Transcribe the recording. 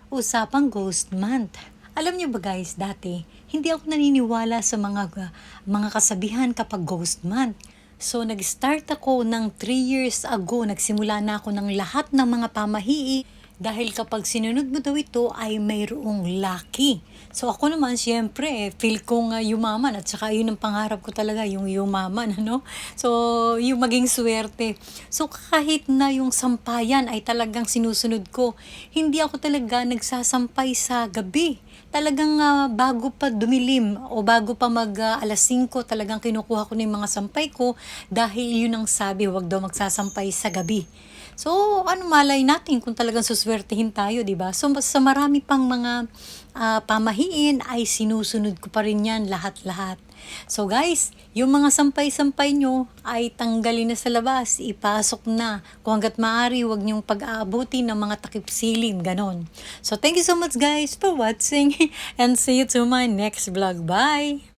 Usapang Ghost Month. Alam niyo ba guys, dati, hindi ako naniniwala sa mga kasabihan kapag Ghost Month. So, nag-start ako ng 3 years ago. Nagsimula na ako ng lahat ng mga pamahiin dahil kapag sinunod mo daw ito ay mayroong lucky. So ako naman siyempre feel kong yumaman at saka yun ang pangarap ko talaga yung yumaman ano. So yung maging swerte. So kahit na yung sampayan ay talagang sinusunod ko, hindi ako talaga nagsasampay sa gabi. Talagang bago pa dumilim o bago pa mag alas 5 talagang kinukuha ko na yung mga sampay ko dahil yun ang sabi, wag daw magsasampay sa gabi. So, ano malay natin kung talagang suswertehin tayo, 'di ba? So, sa marami pang mga pamahiin ay sinusunod ko pa rin 'yan lahat-lahat. So, guys, yung mga sampay-sampay nyo ay tanggalin na sa labas, ipasok na. Kung hangga't maaari, huwag nyong pag-aabuti ng mga takip silim, ganon. So, thank you so much guys for watching and see you to my next vlog. Bye!